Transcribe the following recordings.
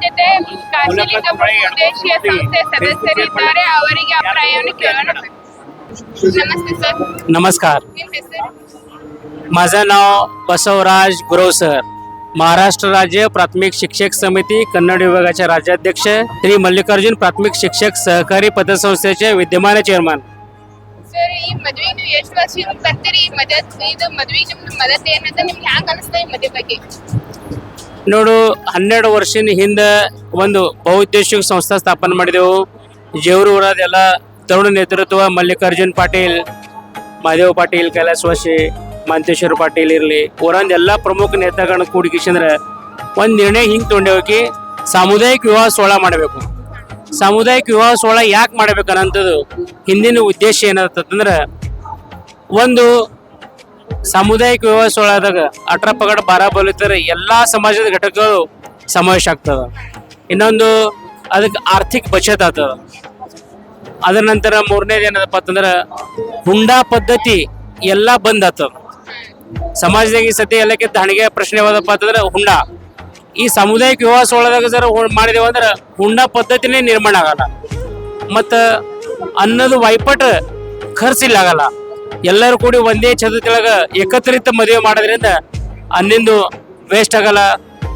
ಜೊತೆ ಕಾಶಿಲಿಂಗ ದೇಶೀಯ ಸಂಸ್ಥೆ ಸದಸ್ಯರಿದ್ದಾರೆ, ಅವರಿಗೆ ಅಭಿಪ್ರಾಯವನ್ನು ಕೇಳೋಣ. ನಮಸ್ತೆ ಸರ್. नमस्कार. ನಿಮ್ಮ ಹೆಸರು? माझं नाव बसवराज गुरवसर, महाराष्ट्र राज्य प्राथमिक शिक्षक समिती कन्नड विभागाचे राज्याध्यक्ष, श्री मल्लिकार्जुन प्राथमिक शिक्षक सहकारी पतसंस्थेचे विद्यमान चेअरमन. ಸರ್, ಈ ಮದ್ವೆಗೆ ನೀವು ಎಷ್ಟು ವರ್ಷದಿಂದ ಬರ್ತೀರಿ? ಇದು ಮದ್ವೆಗೆ ನಿಮ್ದು ಮದತ್ ಏನಂತ ನಿಮ್ಗೆ ಹ್ಯಾಂಗ ಅನಿಸ್ತಾ ಈ ಮದ್ವೆ ಬಗ್ಗೆ? ನೋಡು, 12 ವರ್ಷದ ಹಿಂದೆ ಒಂದು ಬಹುದ್ದೇಶಿಕ ಸಂಸ್ಥೆ ಸ್ಥಾಪನೆ ಮಾಡಿದೆವು. ಜೇವೂರು ಊರಾದ ಎಲ್ಲ ತರುಣ ನೇತೃತ್ವ ಮಲ್ಲಿಕಾರ್ಜುನ್ ಪಾಟೀಲ್, ಮಹದೇವ್ ಪಾಟೀಲ್, ಕೈಲಾಸವಾಸಿ, ಮಂತೇಶ್ವರ ಪಾಟೀಲ್ ಇರಲಿ, ಊರಂದ ಎಲ್ಲ ಪ್ರಮುಖ ನೇತಾಗಳನ್ನ ಕೂಡಿಕಿಸಂದ್ರೆ ಒಂದು ನಿರ್ಣಯ ಹಿಂಗೆ ತೊಗೊಂಡೇವಕಿ ಸಾಮುದಾಯಿಕ ವಿವಾಹ ಸೋಳ ಮಾಡಬೇಕು. ಸಾಮುದಾಯಿಕ ವಿವಾಹ ಸೋಳ ಯಾಕೆ ಮಾಡ್ಬೇಕನ್ನಂಥದ್ದು ಹಿಂದಿನ ಉದ್ದೇಶ ಏನಂತಂದ್ರೆ, ಒಂದು ಸಾಮುದಾಯಿಕ ವಿವಾಹ ಸೋಳದಾಗ 18 ಪಗಡ 12 ಬಲಿತರ ಎಲ್ಲ ಸಮಾಜದ ಘಟಕಗಳು ಸಮಾವೇಶ ಆಗ್ತದೆ. ಇನ್ನೊಂದು ಅದಕ್ಕೆ ಆರ್ಥಿಕ ಬಚತ್ ಆಗ್ತದ. ಅದರ ನಂತರ ಮೂರನೇದು ಏನದಪ್ಪ ಅಂತಂದ್ರೆ ಹುಂಡಾ ಪದ್ಧತಿ ಎಲ್ಲ ಬಂದ್ ಆಗ್ತದ ಸಮಾಜದಾಗ. ಈ ಸದ್ಯ ಎಲ್ಲಕ್ಕಿಂತ ಹಣಿಗೆ ಪ್ರಶ್ನೆ ಯಾವ್ದಪ್ಪ ಅಂತಂದ್ರೆ ಹುಂಡಾ. ಈ ಸಾಮುದಾಯಿಕ ವಿವಾಹ ಸೋಳದಾಗ ಜರ ಮಾಡಿದೇವು ಅಂದ್ರೆ ಹುಂಡಾ ಪದ್ಧತಿನೇ ನಿರ್ಮಾಣ ಆಗಲ್ಲ, ಮತ್ತು ಅನ್ನದ ವೈಪಟ್ ಖರ್ಚಿಲ್ಲ ಆಗಲ್ಲ. ಎಲ್ಲರೂ ಕೂಡಿ ಒಂದೇ ಛತ್ರದೊಳಗ ಏಕತ್ರಿತ ಮದುವೆ ಮಾಡೋದ್ರಿಂದ ಅನ್ನಿಂದು ವೇಸ್ಟ್ ಆಗಲ್ಲ,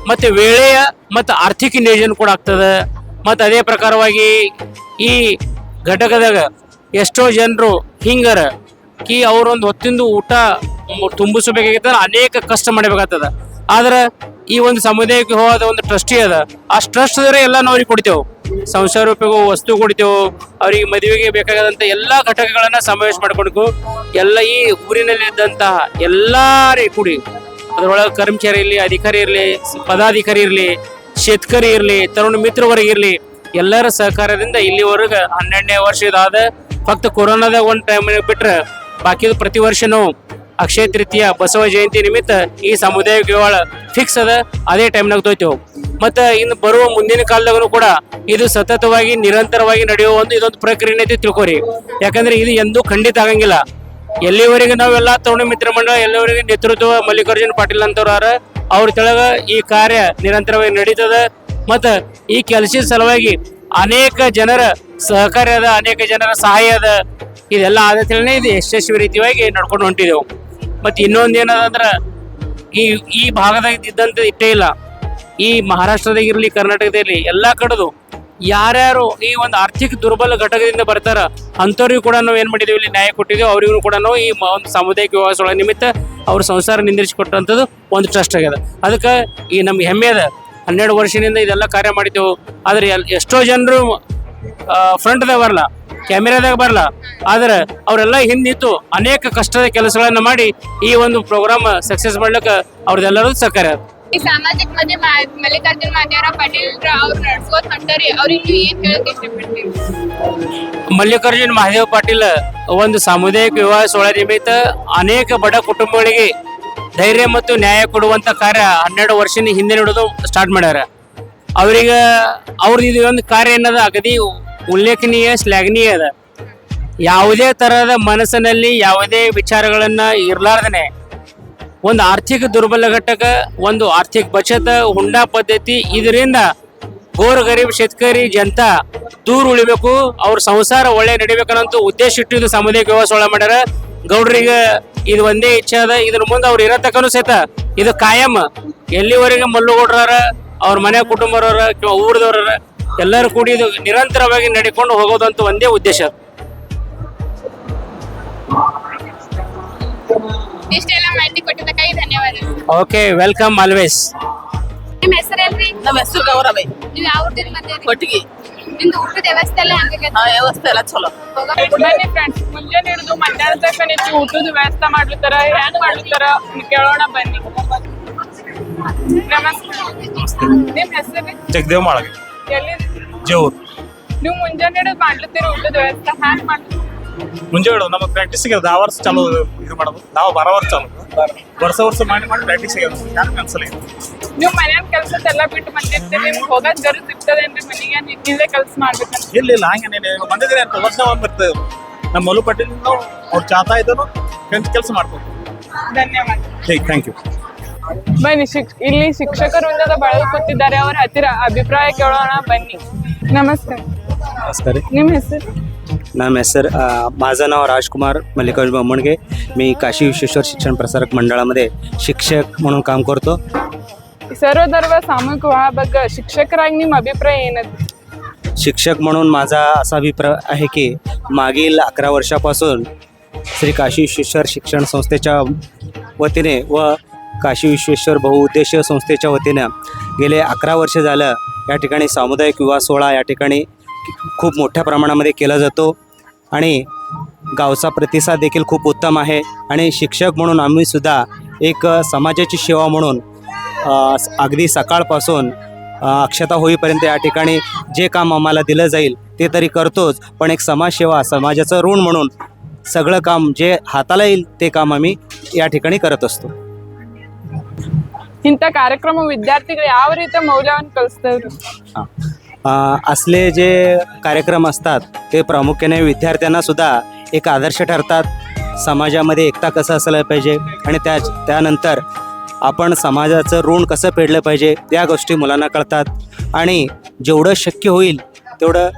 ಮತ್ತು ವೇಳೆಯ ಮತ್ತು ಆರ್ಥಿಕ ನಿಯೋಜನೆ ಕೂಡ ಆಗ್ತದೆ. ಮತ್ತು ಅದೇ ಪ್ರಕಾರವಾಗಿ ಈ ಘಟಕದಾಗ ಎಷ್ಟೋ ಜನರು ಹಿಂಗರ ಕಿ ಅವ್ರೊಂದು ಹೊತ್ತಿಂದು ಊಟ ತುಂಬಿಸಬೇಕಾಗಿತ್ತ ಅನೇಕ ಕಷ್ಟ ಮಾಡಬೇಕಾಗ್ತದ. ಆದ್ರೆ ಈ ಒಂದು ಸಮುದಾಯಕ್ಕೆ ಹೋದ ಒಂದು ಟ್ರಸ್ಟಿ ಅದ, ಆ ಟ್ರಸ್ಟ್ ಎಲ್ಲ ನಾವು ಅವ್ರಿಗೆ ಕೊಡ್ತೇವೆ. ಸಂಸಾರ ರೂಪಾಯಿಗೂ ವಸ್ತು ಕೊಡ್ತೇವೆ. ಅವ್ರಿಗೆ ಮದುವೆಗೆ ಬೇಕಾದಂಥ ಎಲ್ಲ ಘಟಕಗಳನ್ನ ಸಮಾವೇಶ ಮಾಡ್ಕೊಂಡು ಎಲ್ಲ ಈ ಊರಿನಲ್ಲಿದ್ದಂತಹ ಎಲ್ಲಾರೇ ಕೂಡಿ, ಅದರೊಳಗೆ ಕರ್ಮಚಾರಿ ಇರಲಿ, ಅಧಿಕಾರಿ ಇರಲಿ, ಪದಾಧಿಕಾರಿ ಇರಲಿ, ಶೇತಕರಿ ಇರಲಿ, ತರುಣ ಮಿತ್ರವರೆಗೆ ಇರಲಿ, ಎಲ್ಲರ ಸಹಕಾರದಿಂದ ಇಲ್ಲಿವರೆಗೆ 12ನೇ ವರ್ಷದಾದ. ಫಕ್ತ ಕೊರೋನಾದಾಗ ಒಂದು ಟೈಮ್ ಬಿಟ್ರೆ ಬಾಕಿದು ಪ್ರತಿ ವರ್ಷನೂ ಅಕ್ಷಯ ತೃತೀಯ ಬಸವ ಜಯಂತಿ ನಿಮಿತ್ತ ಈ ಸಾಮುದಾಯಿಕ ವಿವಾಹ ಫಿಕ್ಸ್ ಅದ. ಅದೇ ಟೈಮ್ನಾಗ ತೊಯ್ತೇವೆ. ಮತ್ತು ಇನ್ನು ಬರುವ ಮುಂದಿನ ಕಾಲದಾಗೂ ಕೂಡ ಇದು ಸತತವಾಗಿ ನಿರಂತರವಾಗಿ ನಡೆಯುವ ಇದೊಂದು ಪ್ರಕ್ರಿಯೆ ಐತಿ ತಿಳ್ಕೊರಿ. ಯಾಕಂದ್ರೆ ಇದು ಎಂದೂ ಖಂಡಿತ ಆಗಂಗಿಲ್ಲ. ಎಲ್ಲಿವರೆಗೆ ನಾವೆಲ್ಲ ತರುಣ ಮಿತ್ರ ಮಂಡಳ ಎಲ್ಲಿವರೆಗೆ ನೇತೃತ್ವ ಮಲ್ಲಿಕಾರ್ಜುನ್ ಪಾಟೀಲ್ ಅಂತವ್ರ ಅವ್ರ ತೆಳಗ ಈ ಕಾರ್ಯ ನಿರಂತರವಾಗಿ ನಡೀತದ. ಮತ್ತು ಈ ಕೆಲಸದ ಸಲುವಾಗಿ ಅನೇಕ ಜನರ ಸಹಕಾರ ಅದ, ಅನೇಕ ಜನರ ಸಹಾಯ ಅದ. ಇದೆಲ್ಲ ಆದ ತಿಳನೇ ಇದು ಯಶಸ್ವಿ ರೀತಿಯಾಗಿ ನಡ್ಕೊಂಡು ಹೊಂಟಿದೆವು. ಮತ್ತು ಇನ್ನೊಂದು ಏನದಂದ್ರೆ ಈ ಭಾಗದಾಗ ಇದ್ದಂಥ ಇಟ್ಟೇ ಇಲ್ಲ. ಈ ಮಹಾರಾಷ್ಟ್ರದಾಗಿರಲಿ, ಕರ್ನಾಟಕದಲ್ಲಿ ಎಲ್ಲ ಕಡೆದು ಯಾರ್ಯಾರು ಈ ಒಂದು ಆರ್ಥಿಕ ದುರ್ಬಲ ಘಟಕದಿಂದ ಬರ್ತಾರ ಅಂಥವ್ರಿಗೂ ಕೂಡ ನಾವು ಏನು ಮಾಡಿದ್ದೀವಿ, ಇಲ್ಲಿ ನ್ಯಾಯ ಕೊಟ್ಟಿದ್ದೀವಿ. ಅವರಿಗೂ ಕೂಡ ನಾವು ಈ ಒಂದು ಸಾಮುದಾಯಿಕ ವಿವಾಹ ನಿಮಿತ್ತ ಅವ್ರ ಸಂಸಾರ ನಿಂದಿರಿಸಿಕೊಟ್ಟಂಥದ್ದು ಒಂದು ಟ್ರಸ್ಟ್ ಆಗ್ಯದ. ಅದಕ್ಕೆ ಈ ನಮ್ಗೆ ಹೆಮ್ಮೆ ಅದ. 12 ವರ್ಷದಿಂದ ಇದೆಲ್ಲ ಕಾರ್ಯ ಮಾಡಿದ್ದೆವು. ಆದರೆ ಎಷ್ಟೋ ಜನರು ಫ್ರಂಟ್ದಾಗ ಬರಲ್ಲ, ಕ್ಯಾಮೆರಾದಾಗ ಬರಲ್ಲ, ಆದರೆ ಅವರೆಲ್ಲ ಹಿಂದಿತ್ತು ಅನೇಕ ಕಷ್ಟದ ಕೆಲಸಗಳನ್ನು ಮಾಡಿ ಈ ಒಂದು ಪ್ರೋಗ್ರಾಮ್ ಸಕ್ಸಸ್ ಮಾಡ್ಲಿಕ್ಕೆ ಅವ್ರದ್ದೆಲ್ಲರೂ ಸಹಕಾರ. ಈ ಸಾಮಾಜಿಕ ಮದುವೆ ಮಲ್ಲಿಕಾರ್ಜುನ್ ಮಾದೇವರಾವ್ ಪಾಟೀಲ್ ಅವ್ರು ನಡ್ಸ್ಕೋತ ಹೊಂಟಾರಿ, ಅವ್ರಿಗೆ ನೀವು ಏನ್ ಹೇಳಕ್ ಇಷ್ಟಪಡ್ತೀವಿ? ಮಲ್ಲಿಕಾರ್ಜುನ್ ಮಹಾದೇವ್ ಪಾಟೀಲ್ ಒಂದು ಸಾಮುದಾಯಿಕ ವಿವಾಹ ಸೋಳ ನಿಮಿತ್ತ ಅನೇಕ ಬಡ ಕುಟುಂಬಗಳಿಗೆ ಧೈರ್ಯ ಮತ್ತು ನ್ಯಾಯ ಕೊಡುವಂತ ಕಾರ್ಯ 12 ವರ್ಷದ ಹಿಂದೆ ನಡೆದು ಸ್ಟಾರ್ಟ್ ಮಾಡ್ಯಾರ. ಅವ್ರಿಗೆ ಇದು ಒಂದು ಕಾರ್ಯ ಏನದ ಅಗದಿ ಉಲ್ಲೇಖನೀಯ, ಶ್ಲಾಘನೀಯ ಅದ. ಯಾವುದೇ ತರಹದ ಮನಸ್ಸಿನಲ್ಲಿ ಯಾವುದೇ ವಿಚಾರಗಳನ್ನ ಇರ್ಲಾರ್ದನೆ ಒಂದು ಆರ್ಥಿಕ ದುರ್ಬಲ ಘಟಕ, ಒಂದು ಆರ್ಥಿಕ ಬಚತ, ಹುಂಡಾ ಪದ್ಧತಿ, ಇದರಿಂದ ಗೋರ್ ಗರೀಬ್ ಶೇತಕರಿ ಜನತಾ ದೂರ ಉಳಿಬೇಕು, ಅವ್ರ ಸಂಸಾರ ಒಳ್ಳೆ ನಡಿಬೇಕನ್ನಂತ ಉದ್ದೇಶ ಇಟ್ಟು ಸಾಮುದಾಯಿಕ ವಿವಾಹ ಸೋಳ ಮಾಡ್ಯಾರ. ಗೌಡ್ರಿಗೆ ಇದು ಒಂದೇ ಇಚ್ಛೆ ಅದ. ಇದ್ರ ಮುಂದೆ ಅವ್ರು ಇರತಕ್ಕನು ಸಹಿತ ಇದು ಕಾಯಂ. ಎಲ್ಲಿವರೆಗೆ ಮಲ್ಲುಗೌಡ್ರ ಅವ್ರ ಮನೆ ಕುಟುಂಬರವ್ರ ಊರದವ್ರ ಎಲ್ಲರೂ ಕೂಡಿ ಇದು ನಿರಂತರವಾಗಿ ನಡಿಕೊಂಡು ಹೋಗೋದಂತ ಒಂದೇ ಉದ್ದೇಶ. ಇಷ್ಟೆಲ್ಲ ಮಾಹಿತಿ ಕೊಟ್ಟಿದ್ದಕ್ಕಾಗಿ ಧನ್ಯವಾದ. Okay, welcome always. ನಿಮ್ಮ ಹೆಸರೇನ್ರಿ? ನಮ್ಮ ಹೆಸರು ಗೌರವ. ನೀವು ಯಾವ ಊರಿಂದ ಬಂದಿರಿ? ಕೊಟ್ಟಿಗೆ. ನಿಮ್ದು ಊಟದ ವ್ಯವಸ್ಥೆ ಎಲ್ಲ ಹೆಂಗಾಗೈತಿ? ವ್ಯವಸ್ಥೆ ಎಲ್ಲ ಚಲೋ. ಬನ್ನಿ ಫ್ರೆಂಡ್ಸ್, ಮುಂಜಾನೆ ಹಿಡಿದು ಮಧ್ಯಾಹ್ನ ತನಕ ನಿಂತು ಊಟದ ವ್ಯವಸ್ಥೆ ಮಾಡ್ಲತ್ತಾರ. ಹೆಂಗ್ ಮಾಡ್ಲತ್ತಾರ ಕೇಳೋಣ ಬನ್ನಿ. ನಮಸ್ಕಾರ. ನಿಮ್ ಹೆಸರು? ಜಗದೇವ್ ಮಾಳಗೆ, ಎಲ್ಲಿ? ಜೇವೂರ್. ನೀವು ಮುಂಜಾನೆ ಹಿಡಿದು ಮಾಡ್ಲತ್ತೀರಿ ಊಟದ ವ್ಯವಸ್ಥೆ ಹ್ಯಾಂಗ್ ಮಾಡ್ತೀರಿ? ಮುಂಜಾನೆ ನಮ್ಮ ಪ್ರಾಕ್ಟೀಸಿಗೆ ಅದು ಆ ವರ್ಷ ಚಾಲು ಇದು ಮಾಡೋದು. ನಾವು 12 ವರ್ಷ ಚಾಲು ವರ್ಷ ಮಾಡಿ ಪ್ರಾಕ್ಟೀಸಿಗೆ ಯಾರು ಅನ್ಸಲ್ಲ. ನೀವು ಮನ್ಯಾನ ಕೆಲಸದೆಲ್ಲ ಬಿಟ್ಟು ಬಂದಿರ್ತೀರಿ, ನಿಮ್ಗೆ ಹೋಗೋದ್ ಗರುತ್ ಇರ್ತದೇನ್ರಿ ಮನೆಗೆ? ಇಲ್ಲೇ ಕೆಲಸ ಮಾಡ್ಬೇಕಂತ? ಇಲ್ಲ ಹಂಗೇನೆ ಬಂದಿದ್ರೆ ಅಂತ ವರ್ಷ ಬರ್ತೇವೆ. ನಮ್ಮ ಮಲ್ಲು ಪಾಟೀಲ್ ಅವ್ರು ಚಾತಾ ಇದ್ದರು ಕೆಲಸ ಮಾಡ್ಬೋದು. ಧನ್ಯವಾದ. Thank you. ಬನ್ನಿ ಇಲ್ಲಿ ಶಿಕ್ಷಕ ವೃಂದದ ಬಳಗ ಕೂತಿದ್ದಾರೆ, ಅವರ ಹತ್ತಿರ ಅಭಿಪ್ರಾಯ ಕೇಳೋಣ ಬನ್ನಿ. ನಮಸ್ಕಾರ, नमस्कार. ನಿಮ್ಮ ಹೆಸರು? नाम आहे सर. माझं नाव राजकुमार मल्लिकार्जुन बामणगे. मी काशी विश्वेश्वर शिक्षण प्रसारक मंडळामध्ये शिक्षक म्हणून काम करतो. ಸರ್ವಧರ್ಮ ಸಾಮೂಹಿಕ ವಿವಾಹ ಬಗ್ಗೆ ಶಿಕ್ಷಕರಾಗಿ ನಿಮ್ಮ ಅಭಿಪ್ರಾಯ ಏನದು? शिक्षक म्हणून माझा असा अभिप्राय आहे की मागील 11 वर्षापासून श्री काशी विश्वेश्वर शिक्षण संस्थेच्या वतीने व काशी विश्वेश्वर बहुउद्देशीय संस्थेच्या वतीनं गेले 11 वर्ष झालं या ठिकाणी सामुदायिक विवाह सोहळा या ठिकाणी खूप मोठ्या प्रमाणामध्ये केला जातो आणि गावचा प्रतिसाद देखील खूप उत्तम आहे. आणि शिक्षक म्हणून आम्हीसुद्धा एक समाजाची सेवा म्हणून अगदी सकाळपासून अक्षता होईपर्यंत या ठिकाणी जे काम आम्हाला दिलं जाईल ते तरी करतोच, पण एक समाजसेवा समाजाचं ऋण म्हणून सगळं काम जे हाताला येईल ते काम आम्ही या ठिकाणी करत असतो. ಇಂಥ ಕಾರ್ಯಕ್ರಮ ವಿದ್ಯಾರ್ಥಿಗಳು ಯಾವ ರೀತಿ ಮೌಲ್ಯವನ್ನು ಕಲಿಸ್ತೇವ್ರಿ? असले जे कार्यक्रम असतात ते प्रामुख्याने विद्यार्थ्यांनासुद्धा एक आदर्श ठरतात. समाजामध्ये एकता कसं असलं पाहिजे आणि त्यानंतर आपण समाजाचं ऋण कसं फेडलं पाहिजे त्या गोष्टी मुलांना कळतात. आणि जेवढं शक्य होईल तेवढं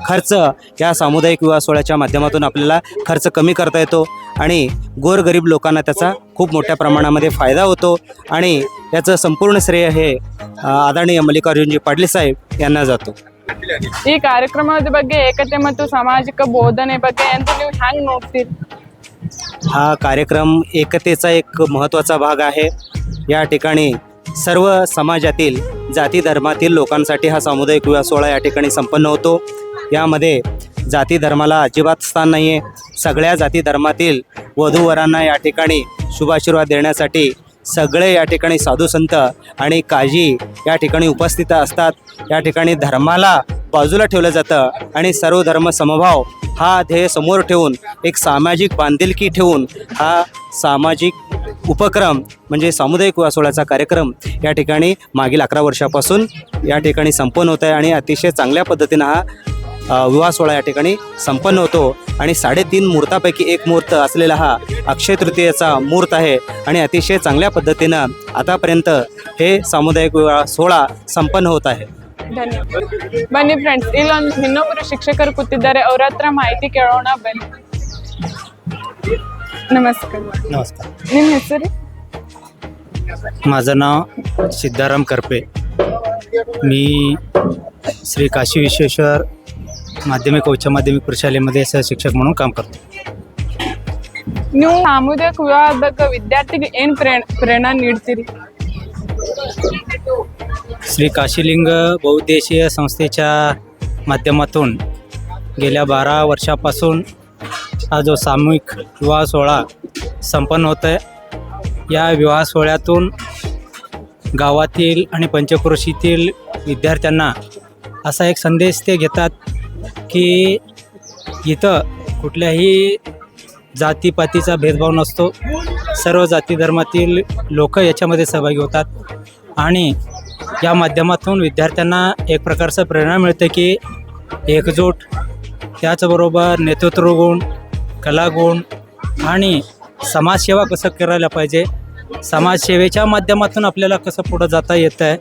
खर्च या सामुदायिक विवाह सोहळ्याच्या माध्यमातून आपल्याला खर्च कमी करता येतो आणि गोरगरीब लोकांना त्याचा खूप मोठ्या प्रमाणामध्ये फायदा होतो. आणि याचं संपूर्ण श्रेय हे आदरणीय मल्लिकार्जुनजी पाटील साहेब यांना जातो. ಈ ಕಾರ್ಯಕ್ರಮದ ಬಗ್ಗೆ ಏಕತೆ ಮತ್ತು ಸಾಮಾಜಿಕ ಬೋಧನೆ ಬಗ್ಗೆ ಅಂತ ನೀವು ಹ್ಯಾಂಗ್ ನೋಡ್ತೀರಿ? हा कार्यक्रम एकतेचा एक महत्त्वाचा भाग आहे. या ठिकाणी सर्व समाजातील जाती धर्मातील लोकांसाठी हा सामुदायिक विवाह सोहळा या ठिकाणी संपन्न होतो. यामध्ये जाती धर्माला अजिबात स्थान नाही आहे. सगळ्या जाती धर्मातील वधूवरांना या ठिकाणी शुभाशीर्वाद देण्यासाठी सगळे या ठिकाणी साधू संत आणि काजी या ठिकाणी उपस्थित असतात. या ठिकाणी धर्माला बाजूला ठेवलं जातं आणि सर्व धर्म समभाव हा ध्येय समोर ठेवून एक सामाजिक बांधिलकी ठेवून हा सामाजिक उपक्रम म्हणजे सामुदायिक विवाह सोहळ्याचा कार्यक्रम या ठिकाणी मागील 11 वर्षापासून या ठिकाणी संपन्न होत आहे. आणि अतिशय चांगल्या पद्धतीनं हा विवाह सोहळा या ठिकाणी संपन्न होतो. आणि 3.5 मुहूर्तापैकी एक मुहूर्त असलेला हा अक्षय तृतीयेचा मुहूर्त आहे. आणि अतिशय चांगल्या पद्धतीनं आतापर्यंत हे सामुदायिक विवाह सोहळा संपन्न होत आहे. ಧನ್ಯವಾದ. ಬನ್ನಿ ಫ್ರೆಂಡ್ಸ್, ಇಲ್ಲೊಂದು ಇನ್ನೊಬ್ಬರು ಶಿಕ್ಷಕರು ಕೂತಿದ್ದಾರೆ, ಅವ್ರ ಹತ್ರ ಮಾಹಿತಿ ಕೇಳೋಣ ಬನ್ನಿ. ನಮಸ್ಕಾರ. नमस्कार. ನಿಮ್ಮ ಹೆಸರು? माझं नाव सिद्धाराम करपे. मी श्री काशी विश्वेश्वर माध्यमिक उच्च माध्यमिक प्रशालेमध्ये सहशिक्षक म्हणून काम करतो. ನೀವು ಸಾಮುದಾಯಿಕ ವಿವಾಹದ ಬಗ್ಗೆ ವಿದ್ಯಾರ್ಥಿಗೆ ಏನು ಪ್ರೇರಣಾ ನೀಡ್ತೀರಿ? श्री काशीलिंग बहुउद्देशीय संस्थेच्या माध्यमातून गेल्या 12 वर्षापासून हा जो सामूहिक विवाह सोहळा संपन्न होत आहे. या विवाह सोहळ्यातून गावातील आणि पंचक्रोशीतील विद्यार्थ्यांना असा एक संदेश ते घेतात की इथं कुठल्याही जातीपातीचा भेदभाव नसतो. सर्व जाती धर्मातील लोक याच्यामध्ये सहभागी होतात आणि या माध्यमातून विद्यार्थ्यांना एक प्रकारचं प्रेरणा मिळते की एकजूट, त्याचबरोबर नेतृत्व गुण, कलागुण आणि समाजसेवा कसं करायला पाहिजे, समाजसेवेच्या माध्यमातून आपल्याला कसं पुढं जाता येतं आहे,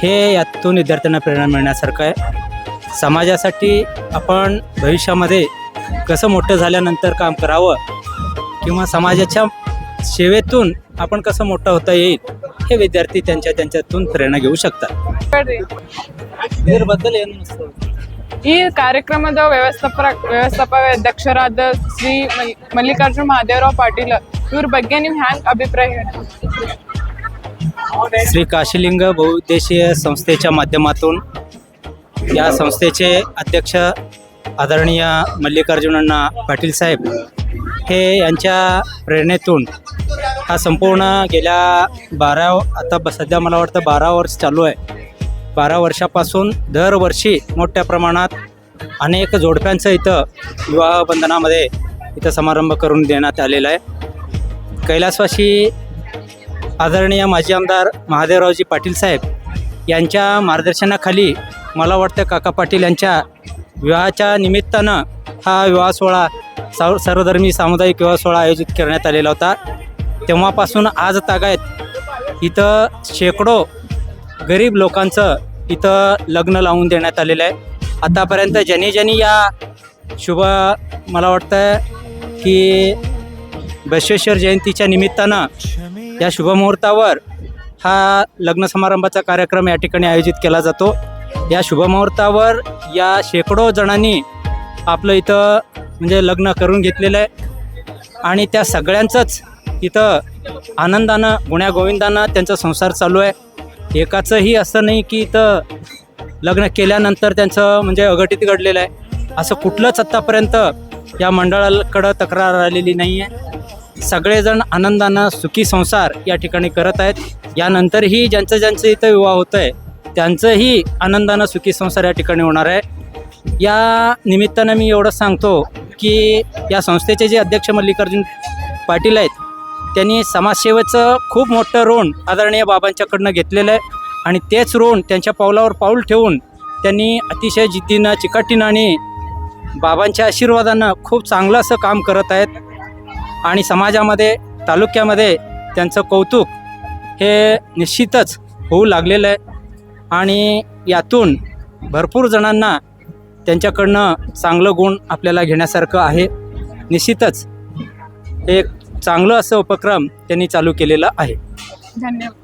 हे यातून विद्यार्थ्यांना प्रेरणा मिळण्यासारखं आहे. समाजासाठी आपण भविष्यामध्ये कसं मोठं झाल्यानंतर काम करावं किंवा समाजाच्या सेवेतून आपण कसं मोठं होता येईल हे विद्यार्थी त्यांच्यातून प्रेरणा घेऊ शकतात. ಹೇಳ್ರಿ. ಇದರ ಏನು ಅನಿಸ್ತು? ಈ ಕಾರ್ಯಕ್ರಮದ ವ್ಯವಸ್ಥಾಪಕ ಅಧ್ಯಕ್ಷರಾದ ಶ್ರೀ ಮಲ್ಲಿಕಾರ್ಜುನ ಮಹಾದೇವರಾವ್ ಪಾಟೀಲ್ ಇವ್ರ ಬಗ್ಗೆ ನೀವು ಹ್ಯಾಂಗ್ ಅಭಿಪ್ರಾಯ ಹೇಳ್ತೀರಿ? श्री काशीलिंग बहुउद्देशीय संस्थेच्या माध्यमातून या संस्थेचे अध्यक्ष आदरणीय मल्लिकार्जुनअण्णा पाटील साहेब हे यांच्या प्रेरणेतून हा संपूर्ण गेल्या 12 आता सध्या मला वाटतं 12 वर्ष चालू आहे. 12 वर्षापासून दरवर्षी मोठ्या प्रमाणात अनेक जोडप्यांचं इथं विवाहबंधनामध्ये इथं समारंभ करून देण्यात आलेला आहे. कैलासवासी आदरणीय माजी आमदार महादेवरावजी पाटील साहेब यांच्या मार्गदर्शनाखाली मला वाटतं काका पाटील यांच्या विवाहाच्या निमित्तानं हा विवाह सोहळा सर्वधर्मी सामुदायिक विवाह सोहळा आयोजित करण्यात आलेला होता. तेव्हापासून आज तागायत इथं शेकडो गरीब लोकांचं इथं लग्न लावून देण्यात आलेलं आहे. आतापर्यंत ज्यांनी या शुभ मला वाटतं की बसवेश्वर जयंतीच्या निमित्तानं या शुभमुहूर्तावर हा लग्न समारंभाचा कार्यक्रम या ठिकाणी आयोजित केला जातो. या शुभमुहूर्तावर या शेकडो जणांनी आपलं इथं म्हणजे लग्न करून घेतलेलं आहे आणि त्या सगळ्यांचंच इथं आनंदानं गुण्यागोविंदानं त्यांचा संसार चालू आहे. एकाचंही असं नाही की इथं लग्न केल्यानंतर त्यांचं म्हणजे अघटित घडलेलं आहे असं कुठलंच आत्तापर्यंत या मंडळाकडं तक्रार आलेली नाही आहे. सगळेजण आनंदानं सुखी संसार या ठिकाणी करत आहेत. यानंतरही ज्यांचं इथं विवाह होतं आहे त्यांचंही आनंदानं सुखी संसार या ठिकाणी होणार आहे. या निमित्तानं मी एवढंच सांगतो की या संस्थेचे जे अध्यक्ष मल्लिकार्जुन पाटील आहेत त्यांनी समाजसेवेचं खूप मोठं ऋण आदरणीय बाबांच्याकडनं घेतलेलं आहे आणि तेच ऋण त्यांच्या पावलावर पाऊल ठेवून त्यांनी अतिशय जिद्दीनं चिकाटीनं आणि बाबांच्या आशीर्वादानं खूप चांगलं असं काम करत आहेत आणि समाजामध्ये तालुक्यामध्ये त्यांचं कौतुक हे निश्चितच होऊ लागलेलं आहे आणि यातून भरपूर जणांना त्यांच्याकडनं चांगलं गुण आपल्याला घेण्यासारखं आहे. निश्चितच एक चांगलं असं उपक्रम त्यांनी चालू केलेलं आहे. धन्यवाद.